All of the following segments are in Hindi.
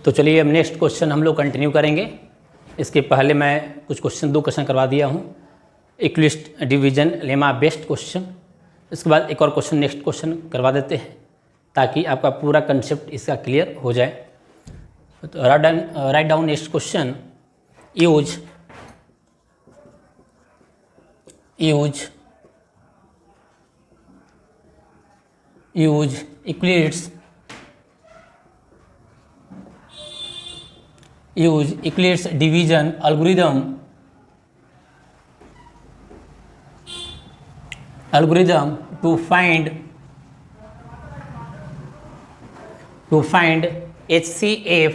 तो चलिए अब नेक्स्ट क्वेश्चन हम लोग कंटिन्यू करेंगे। इसके पहले मैं कुछ क्वेश्चन 2 क्वेश्चन करवा दिया हूँ, इक्विलिस्ट डिवीजन लेमा बेस्ड क्वेश्चन। इसके बाद एक और क्वेश्चन नेक्स्ट क्वेश्चन करवा देते हैं ताकि आपका पूरा कंसेप्ट इसका क्लियर हो जाए। तो write down next question. Use Euclid's division algorithm to find HCF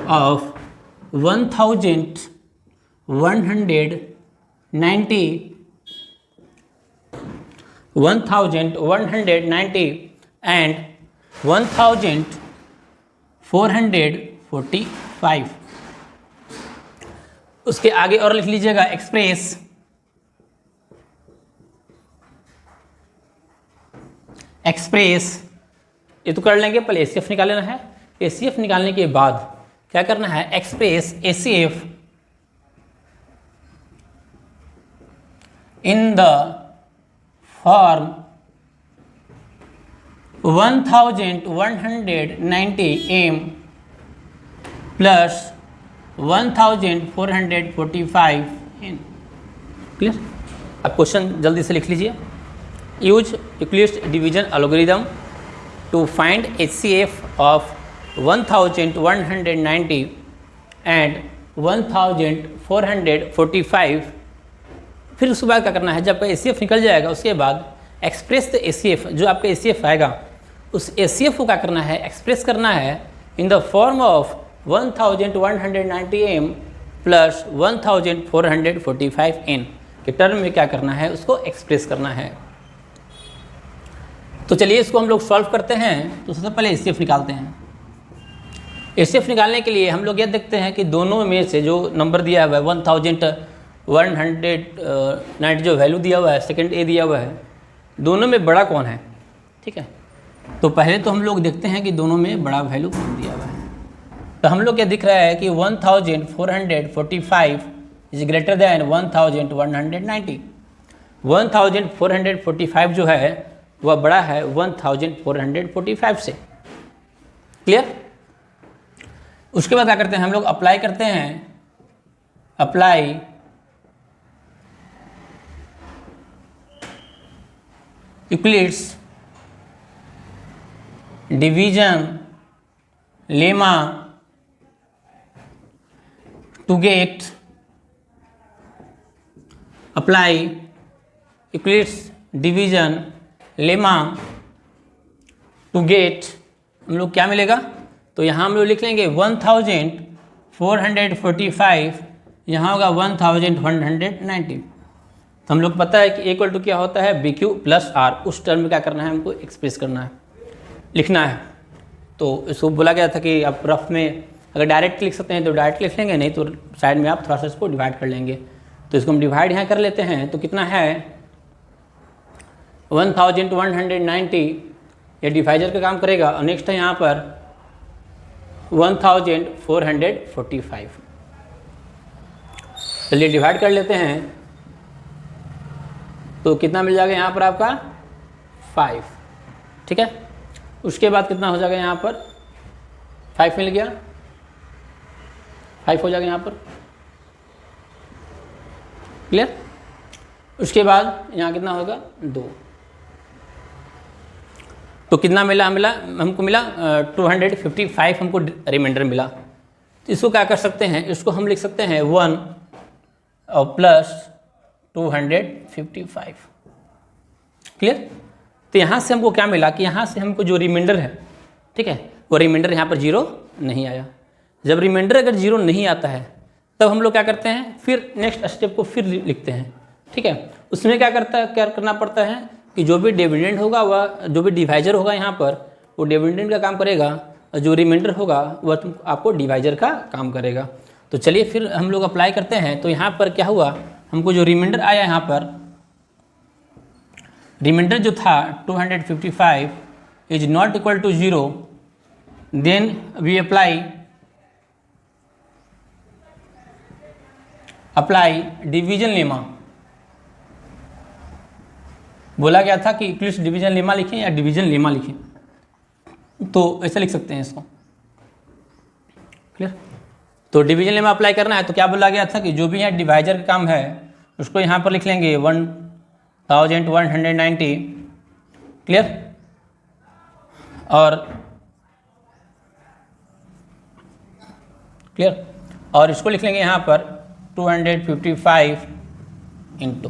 of 1190 and 1445। उसके आगे और लिख लीजिएगा एक्सप्रेस ये तो कर लेंगे, पहले एसीएफ निकाल लेना है। एसीएफ निकालने के बाद क्या करना है, express ACF in the form 1190 m plus 1445 n। Clear? अब क्वेश्चन जल्दी से लिख लीजिए। Use Euclid's division algorithm to find HCF of 1190 and 1445। फिर उसके बाद क्या करना है, जब आपका ACF निकल जाएगा उसके बाद एक्सप्रेस द ACF, जो आपका ACF आएगा उस ACF को क्या करना है, एक्सप्रेस करना है इन the form of 1190 m plus 1445 n के टर्म में क्या करना है, उसको एक्सप्रेस करना है। तो चलिए इसको हम लोग सॉल्व करते हैं। तो सबसे पहले ACF निकालते हैं। ACF निकालने के लिए हम लोग यह देखते हैं कि दोनों में से जो नंबर दिया हुआ है 1190 जो वैल्यू दिया हुआ है, सेकंड A दिया हुआ है, दोनों में बड़ा कौन है। ठीक है, तो पहले तो हम लोग देखते हैं कि दोनों में बड़ा वैल्यू कौन दिया हुआ है। तो हम लोग क्या दिख रहा है कि 1445 इज ग्रेटर दैन 1190। 1445 जो है वह बड़ा है 1445 से। क्लियर? उसके बाद क्या करते हैं, हम लोग अप्लाई करते हैं, apply Euclid's division lemma to get apply Euclid's division lemma to get हम लोग क्या मिलेगा, तो यहाँ हम लोग लिख लेंगे 1445, यहाँ होगा 1190। तो हम लोग पता है कि इक्वल टू क्या होता है, BQ प्लस R। उस टर्म में क्या करना है, हमको एक्सप्रेस करना है, लिखना है। तो इसको बोला गया था कि आप रफ में अगर डायरेक्ट लिख सकते हैं तो डायरेक्ट लिख लेंगे, नहीं तो साइड में आप थोड़ा सा इसको डिवाइड कर लेंगे। तो इसको हम डिवाइड यहाँ कर लेते हैं, तो कितना है 1190, ये डिवाइजर का काम करेगा। और नेक्स्ट है यहाँ पर 1445। चलिए डिवाइड कर लेते हैं, तो कितना मिल जाएगा यहाँ पर आपका 5। ठीक है, उसके बाद कितना हो जाएगा यहाँ पर 5 मिल गया, 5 हो जाएगा यहाँ पर। क्लियर? उसके बाद यहाँ कितना होगा 2। तो कितना मिला हमको मिला 255 हमको रिमाइंडर मिला। तो इसको क्या कर सकते हैं, इसको हम लिख सकते हैं 1 और प्लस 255। क्लियर? तो यहाँ से हमको क्या मिला कि यहाँ से हमको जो रिमाइंडर है, ठीक है, वो रिमाइंडर यहाँ पर 0 नहीं आया। जब रिमाइंडर अगर 0 नहीं आता है तब हम लोग क्या करते हैं, फिर नेक्स्ट स्टेप को फिर लिखते हैं। ठीक है, उसमें क्या करना पड़ता है कि जो भी डिविडेंड होगा वह, जो भी डिवाइजर होगा यहाँ पर, वो डिविडेंड का काम करेगा, और जो रिमाइंडर होगा वह आपको डिवाइजर का काम करेगा। तो चलिए फिर हम लोग अप्लाई करते हैं। तो यहाँ पर क्या हुआ, हमको जो रिमाइंडर आया, यहाँ पर रिमाइंडर जो था 255, is not equal to 0, then we apply division lemma. बोला गया था कि इक्लिप्स डिवीजन लेमा लिखें या डिवीजन लेमा लिखें, तो ऐसे लिख सकते हैं इसको। क्लियर? तो डिवीजन लेमा अप्लाई करना है तो क्या बोला गया था कि जो भी यहाँ डिवाइजर का काम है उसको यहाँ पर लिख लेंगे 1190। क्लियर? और इसको लिख लेंगे यहाँ पर 255 इंटू।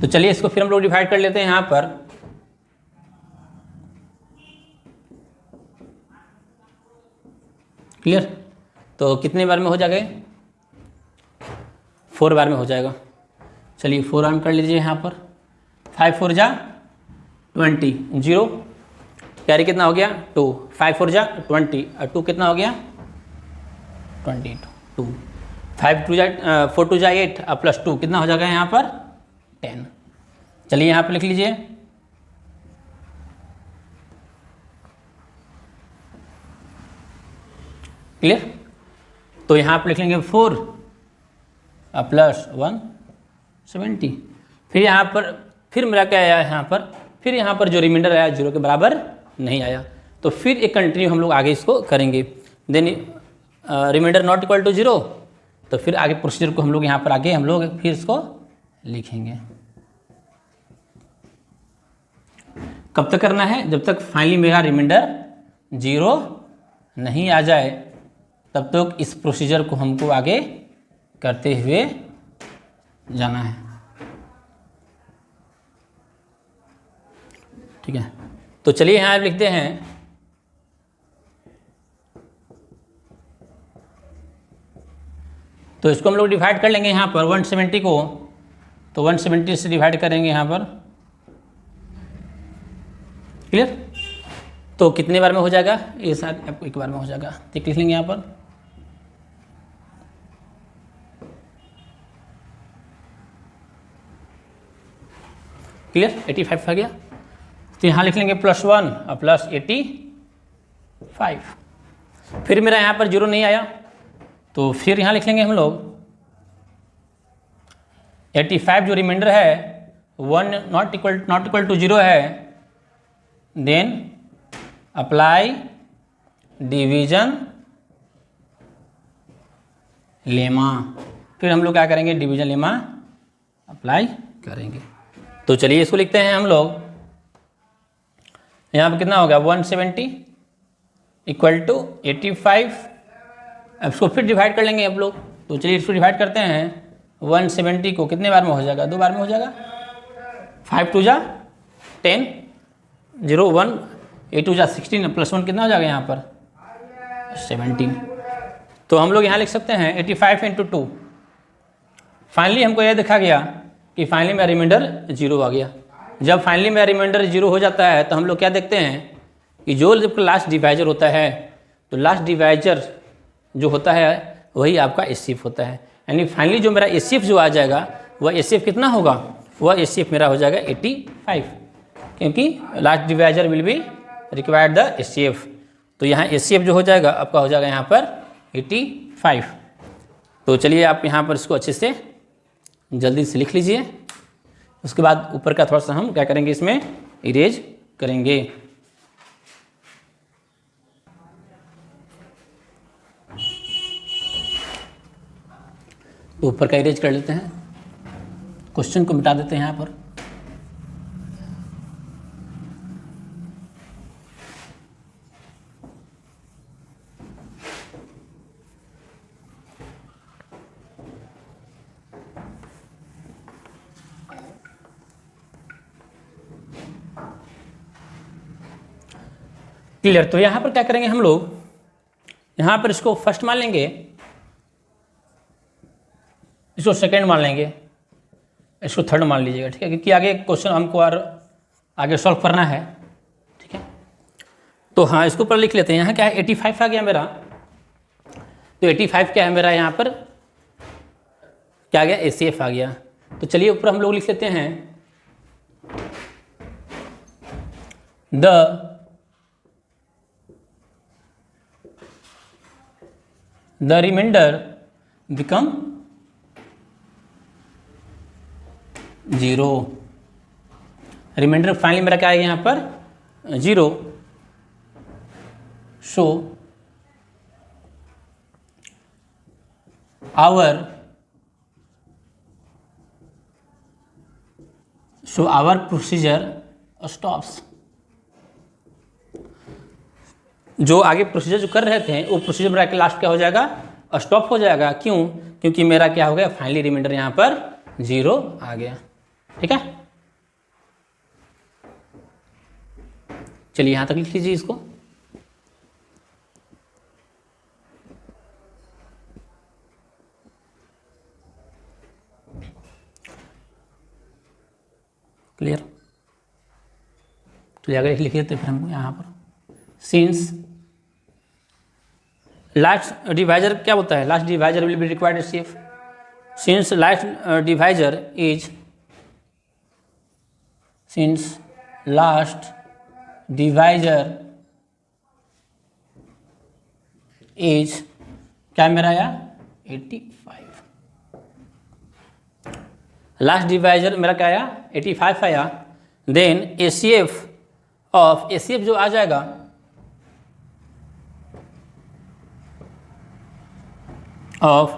तो चलिए इसको फिर हम लोग डिवाइड कर लेते हैं यहाँ पर। क्लियर? तो कितने बार में हो जाएगा? 4 बार में हो जाएगा। चलिए 4 बार में कर लीजिए यहाँ पर। 5 4 जा 20, 0 कैरी कितना हो गया 2, 5 4 जा 20 और 2 कितना हो गया 22, 5 2 जा 4 2 जा 8 और प्लस 2 कितना हो जाएगा यहाँ पर 10। चलिए यहाँ पर लिख लीजिए। क्लियर? तो यहाँ पर लिख लेंगे 4 प्लस 170। फिर यहाँ पर फिर मेरा क्या आया यहाँ पर, फिर यहाँ पर जो रिमाइंडर आया 0 के बराबर नहीं आया, तो फिर एक कंटिन्यू हम लोग आगे इसको करेंगे। Then remainder not equal to 0, तो फिर आगे प्रोसीजर को हम लोग यहाँ पर आगे हम लोग फिर इसको लिखेंगे। कब तक करना है? जब तक फाइनली मेरा रिमाइंडर 0 नहीं आ जाए तब तक इस प्रोसीजर को हमको आगे करते हुए जाना है। ठीक है, तो चलिए यहाँ लिखते हैं तो इसको हम लोग डिवाइड कर लेंगे यहाँ पर 170 को, तो 170 से डिवाइड करेंगे यहाँ पर। क्लियर? तो कितने बार में हो जाएगा? ये सारे आपको एक बार में हो जाएगा, तो लिख लेंगे यहाँ पर। क्लियर? 85 आ गया, तो यहाँ लिख लेंगे +1 और प्लस 85। फिर मेरा यहाँ पर 0 नहीं आया तो फिर यहाँ लिख लेंगे हम लोग 85 जो रिमाइंडर है 1 नॉट इक्वल टू 0 है, देन अप्लाई डिवीजन लेमा। फिर हम लोग क्या करेंगे? डिवीजन लेमा अप्लाई करेंगे। तो चलिए इसको लिखते हैं हम लोग। यहाँ पर कितना हो गया 170 इक्वल टू 85। अब इसको फिर डिवाइड कर लेंगे हम लोग, तो चलिए इसको डिवाइड करते हैं। 170 को कितने बार में हो जाएगा? 2 बार में हो जाएगा। 5 2 जा 10, 0 1, 8 2 जा 16 प्लस 1 कितना हो जाएगा यहाँ पर 17। तो हम लोग यहाँ लिख सकते हैं 85 इंटू 2। फाइनली हमको यह देखा गया कि फाइनली मेरा रिमाइंडर 0 आ गया। जब फाइनली मेरा रिमाइंडर 0 हो जाता है तो हम लोग क्या देखते हैं कि जो लास्ट डिवाइजर होता है, तो लास्ट डिवाइजर जो होता है वही आपका एचसीएफ होता है। यानी फाइनली जो मेरा एचसीएफ जो आ जाएगा वह एचसीएफ कितना होगा? वह एचसीएफ मेरा हो जाएगा 85, क्योंकि last divisor will be required the HCF. तो यहाँ एचसीएफ जो हो जाएगा आपका हो जाएगा यहाँ पर 85। तो चलिए आप यहाँ पर इसको अच्छे से जल्दी से लिख लीजिए। उसके बाद ऊपर का थोड़ा सा हम क्या करेंगे, इसमें इरेज करेंगे। तो ऊपर का इरेज कर लेते हैं, क्वेश्चन को मिटा देते हैं यहाँ पर। क्लियर? तो यहाँ पर क्या करेंगे हम लोग, यहाँ पर इसको फर्स्ट मान लेंगे, इसको सेकंड मान लेंगे, इसको थर्ड मान लीजिएगा। ठीक है, क्योंकि आगे क्वेश्चन हमको और आगे सॉल्व करना है। ठीक है, तो हाँ इसको ऊपर लिख लेते हैं। यहाँ क्या है 85 आ गया मेरा, तो 85 क्या है मेरा यहाँ पर क्या आ गया एचसीएफ आ गया। तो चलिए ऊपर हम लोग लिख लेते हैं the the remainder become 0। Remainder finally मेरा क्या है यहाँ पर 0। So our procedure stops. जो आगे प्रोसीजर जो कर रहे थे वो प्रोसीजर मेरा लास्ट क्या हो जाएगा, स्टॉप हो जाएगा। क्यों? क्योंकि मेरा क्या हो गया, फाइनली रिमाइंडर यहाँ पर 0 आ गया। ठीक है, चलिए यहाँ तक लिख लीजिए इसको। क्लियर? तो आगे लिख लेते फिर हमको यहाँ पर, सिंस लास्ट डिवाइजर क्या होता है, last divisor will be required HCF. Since last divisor is, since last divisor is क्या मेरा आया 85। लास्ट डिवाइजर मेरा क्या आया 85 आया। देन एचसीएफ ऑफ, एचसीएफ जो आ जाएगा of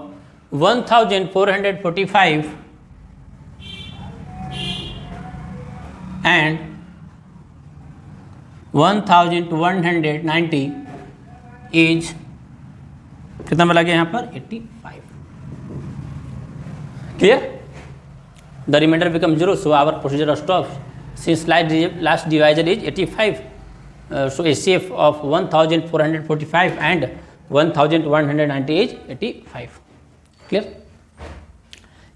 1445 and 1190 is कितना मिला गया यहाँ पर 85। Clear? The remainder become 0, so our procedure stops since last divisor is 85। So HCF of 1445 and 1190 is 85। Clear?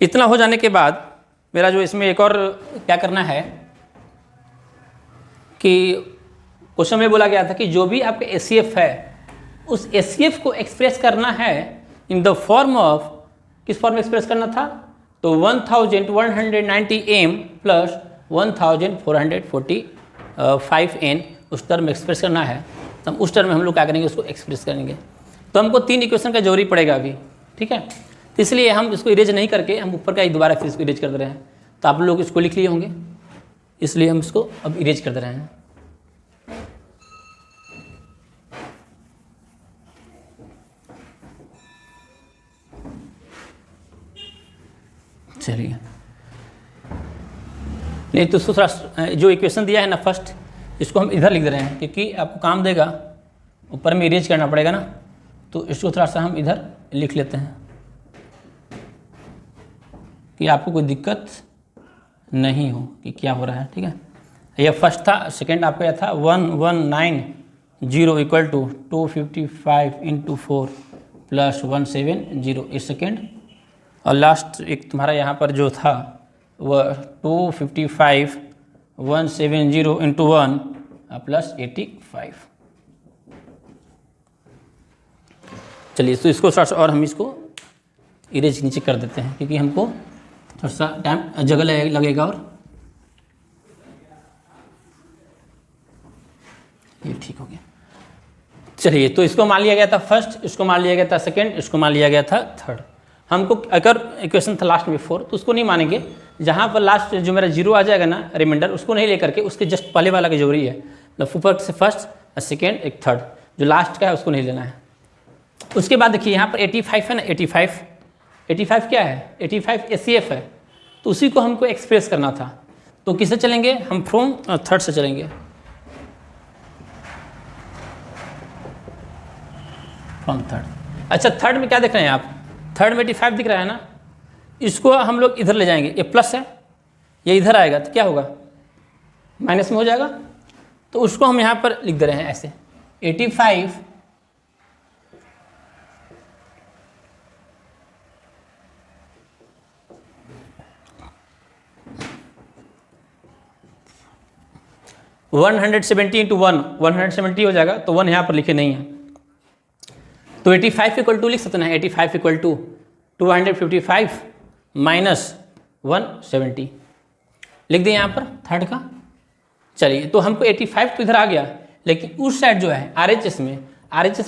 इतना हो जाने के बाद मेरा जो इसमें एक और क्या करना है कि क्वेश्चन में बोला गया था कि जो भी आपका एचसीएफ है उस एचसीएफ को एक्सप्रेस करना है इन द फॉर्म ऑफ, किस फॉर्म में एक्सप्रेस करना था, तो 1190 m प्लस 1445 n उस टर्म में एक्सप्रेस करना है। तो हम उस टर्म में हम लोग क्या करेंगे, उसको एक्सप्रेस करेंगे। तो हमको 3 इक्वेशन का जरूरी पड़ेगा अभी। ठीक है, तो इसलिए हम इसको इरेज नहीं करके हम ऊपर का ही दोबारा फिर इसको इरेज कर दे रहे हैं। तो आप लोग इसको लिख लिए होंगे, इसलिए हम इसको अब इरेज कर दे रहे हैं। चलिए, नहीं तो दूसरा जो इक्वेशन दिया है ना फर्स्ट, इसको हम इधर लिख दे रहे हैं क्योंकि आपको काम देगा, ऊपर में इरेज करना पड़ेगा ना, तो इसको थोड़ा सा हम इधर लिख लेते हैं कि आपको कोई दिक्कत नहीं हो कि क्या हो रहा है। ठीक है, यह फर्स्ट था। सेकंड आपका यह था 1190 इक्वल टू 255 × 4 प्लस 170 ये सेकेंड। और लास्ट एक तुम्हारा यहाँ पर जो था वह 255 170 × 1 प्लस 85। चलिए, तो इसको थोड़ा सा और हम इसको इरेज नीचे कर देते हैं क्योंकि हमको थोड़ा सा टाइम जगह लगेगा। और ये ठीक हो गया। चलिए, तो इसको मान लिया गया था फर्स्ट, इसको मान लिया गया था सेकंड, इसको मान लिया गया था थर्ड। हमको अगर इक्वेशन था लास्ट में 4 तो उसको नहीं मानेंगे। जहाँ पर लास्ट जो मेरा 0 आ जाएगा ना रिमाइंडर, उसको नहीं लेकर के उसके जस्ट पहले वाला की जरूरी है, मतलब ऊपर से फर्स्ट, सेकेंड, एक थर्ड, जो लास्ट का है उसको नहीं लेना है। उसके बाद देखिए यहाँ पर 85 है ना, 85 क्या है, 85 एचसीएफ है, तो उसी को हमको एक्सप्रेस करना था। तो किससे चलेंगे हम, फ्रॉम थर्ड से चलेंगे, फ्रॉम थर्ड। अच्छा, थर्ड में क्या देख रहे हैं आप, थर्ड में 85 दिख रहा है ना, इसको हम लोग इधर ले जाएंगे। ये प्लस है, ये इधर आएगा तो क्या होगा, माइनस में हो जाएगा। तो उसको हम यहाँ पर लिख दे रहे हैं ऐसे 85 170 × 1 170 हो जाएगा, तो 1 यहाँ पर लिखे नहीं है, तो 85 इक्वल टू लिख सकते हैं। 85 इक्वल टू 255 माइनस 170 लिख दें यहाँ पर थर्ड का। चलिए, तो हमको 85 तो इधर आ गया, लेकिन उस साइड जो है RHS में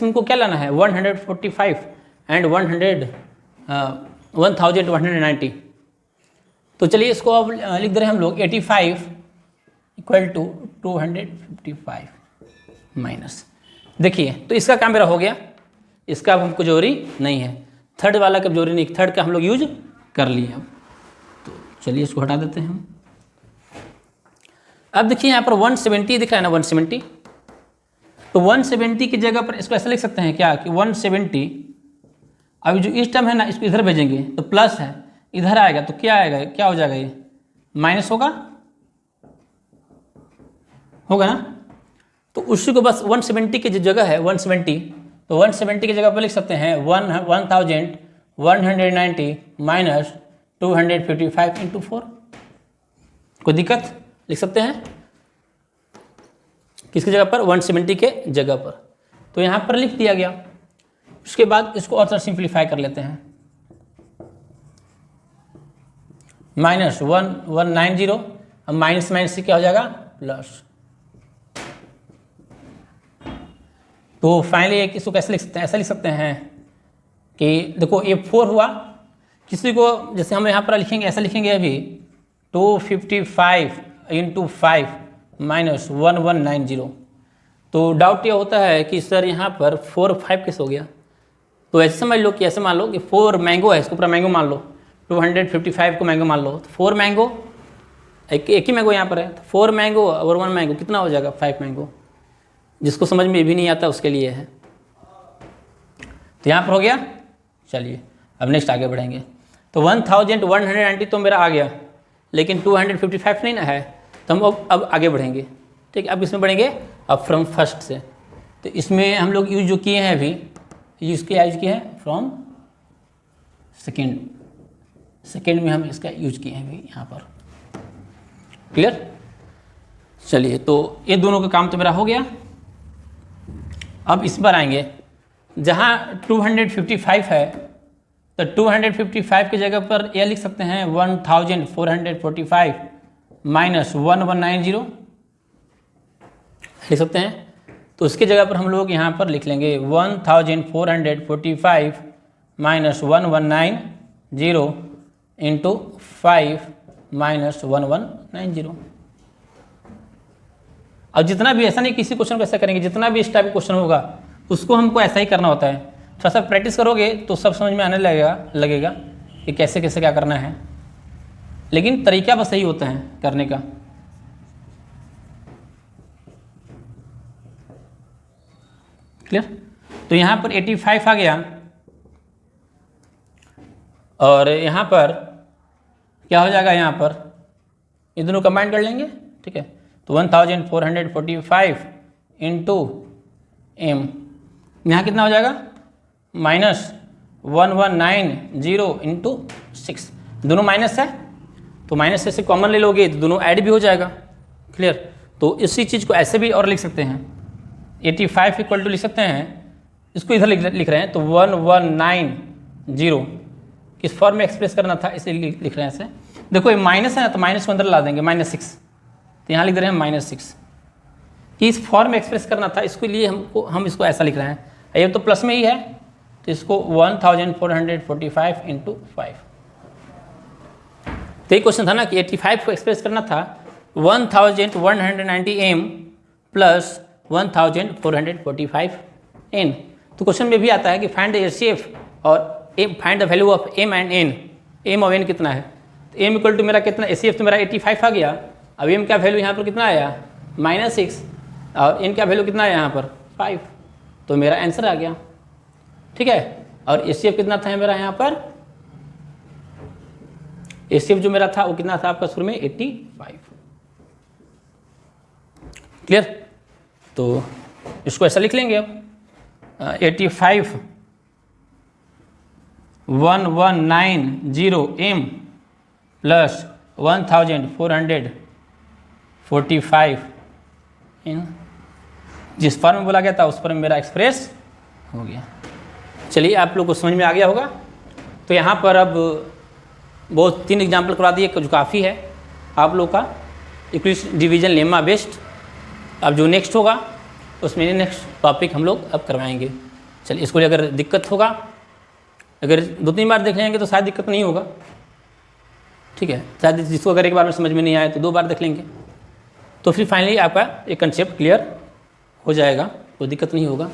हमको क्या लाना है 145 एंड 1190। तो चलिए इसको अब लिख दे रहे हैं हम लोग 85 इक्वल टू 255 माइनस। देखिए तो इसका काम मेरा हो गया, इसका अब हमको जोरी नहीं है, थर्ड वाला का जोरी नहीं, थर्ड का हम लोग यूज कर लिए। अब तो चलिए इसको हटा देते हैं हम। अब देखिए यहाँ पर 170 दिख रहा है ना, 170, तो 170 की जगह पर इसको ऐसा लिख सकते हैं क्या कि 170, अब जो इस टर्म है ना इसको इधर भेजेंगे तो प्लस है, इधर आएगा तो क्या आएगा, क्या हो जाएगा, ये माइनस होगा ना। तो उसी को बस 170 की जो जगह है 170, तो 170 की जगह पर लिख सकते हैं 1190 माइनस 255 इंटू 4। कोई दिक्कत, लिख सकते हैं किसकी जगह पर, 170 के जगह पर। तो यहाँ पर लिख दिया गया। उसके बाद इसको और थोड़ा सिंप्लीफाई कर लेते हैं, माइनस 1190, अब माइनस माइनस से क्या हो जाएगा, प्लस। तो फाइनली इसको कैसे लिख सकते हैं, ऐसा लिख सकते हैं कि देखो ये 4 हुआ, किसी को जैसे हम यहाँ पर लिखेंगे ऐसा लिखेंगे अभी 255 इंटू 5 माइनस 1190। तो डाउट ये होता है कि सर यहाँ पर 4 और 5 कैसे हो गया। तो ऐसे समझ लो कि ऐसे मान लो कि 4 मैंगो है, इसको पूरा मैंगो मान लो, 255 को मैंगो मान लो, तो 4 मैंगो, एक ही मैंगो यहाँ पर है, तो 4 मैंगो और 1 मैंगो कितना हो जाएगा, 5 मैंगो। जिसको समझ में भी नहीं आता उसके लिए है। तो यहाँ पर हो गया। चलिए अब नेक्स्ट आगे बढ़ेंगे। तो 1190 तो मेरा आ गया, लेकिन 255 नहीं ना है, तो हम अब आगे बढ़ेंगे। ठीक है, अब इसमें बढ़ेंगे अब फ्रॉम फर्स्ट से। तो इसमें हम लोग यूज जो किए हैं अभी, यूज किया है फ्रॉम सेकेंड में हम इसका यूज किए हैं अभी यहाँ पर। क्लियर। चलिए तो ये दोनों का काम तो मेरा हो गया। अब इस पर आएंगे, जहाँ 255 है तो 255 की जगह पर यह लिख सकते हैं 1445 माइनस 1190 लिख सकते हैं। तो उसकी जगह पर हम लोग यहाँ पर लिख लेंगे 1445 माइनस 1190 इंटू 5 माइनस 1190। अब जितना भी, ऐसा नहीं किसी क्वेश्चन को ऐसा करेंगे, जितना भी इस टाइप का क्वेश्चन होगा उसको हमको ऐसा ही करना होता है। थोड़ा सा प्रैक्टिस करोगे तो सब समझ में आने लगेगा कि कैसे कैसे क्या करना है, लेकिन तरीका बस यही होता है करने का। क्लियर। तो यहाँ पर 85 आ गया और यहाँ पर क्या हो जाएगा, यहाँ पर ये दोनों कंबाइन कर लेंगे। ठीक है, तो 1445 इंटू एम, यहाँ कितना हो जाएगा, माइनस 1190 इंटू 6। दोनों माइनस है तो माइनस से कॉमन ले लोगे तो दोनों ऐड भी हो जाएगा। क्लियर। तो इसी चीज़ को ऐसे भी और लिख सकते हैं, 85 इक्वल टू लिख सकते हैं, इसको इधर लिख रहे हैं तो 1190 किस फॉर्म में एक्सप्रेस करना था इसलिए लिख रहे हैं ऐसे। देखो ये माइनस है ना, तो माइनस को अंदर ला देंगे, -6, तो यहाँ लिख दे रहे हैं -6 कि इस फॉर्म में एक्सप्रेस करना था, इसके लिए हम इसको ऐसा लिख रहे हैं। ये तो प्लस में ही है तो इसको 1445 इंटू 5। तो ये क्वेश्चन था ना कि 85 को एक्सप्रेस करना था 1190 m प्लस 1445 n। तो क्वेश्चन में भी आता है कि फाइंड द HCF और find the value of m and n। m और n कितना है, तो m इक्वल टू मेरा कितना, HCF तो मेरा 85 आ गया। अब m का वैल्यू यहाँ पर कितना आया, -6, और n का वैल्यू कितना आया यहाँ पर 5, तो मेरा आंसर आ गया। ठीक है, और HCF कितना था मेरा यहाँ पर, HCF जो मेरा था वो कितना था आपका शुरू में 85। क्लियर। तो इसको ऐसा लिख लेंगे अब 85 1190 m प्लस 1445 n, जिस फॉर्म में बोला गया था उस पर मेरा एक्सप्रेस हो गया। चलिए आप लोग को समझ में आ गया होगा। तो यहाँ पर अब बहुत 3 एग्जाम्पल करवा दिए जो काफ़ी है आप लोग का इक्विवेलेंस डिवीजन लेमा बेस्ड। अब जो नेक्स्ट होगा उसमें नेक्स्ट टॉपिक हम लोग अब करवाएंगे। चलिए इसको अगर दिक्कत होगा अगर 2-3 बार देख लेंगे तो शायद दिक्कत नहीं होगा, ठीक है। शायद जिसको अगर एक बार में समझ में नहीं आए तो 2 बार देख लेंगे, तो फिर फाइनली आपका एक कंसेप्ट क्लियर हो जाएगा, कोई दिक्कत नहीं होगा।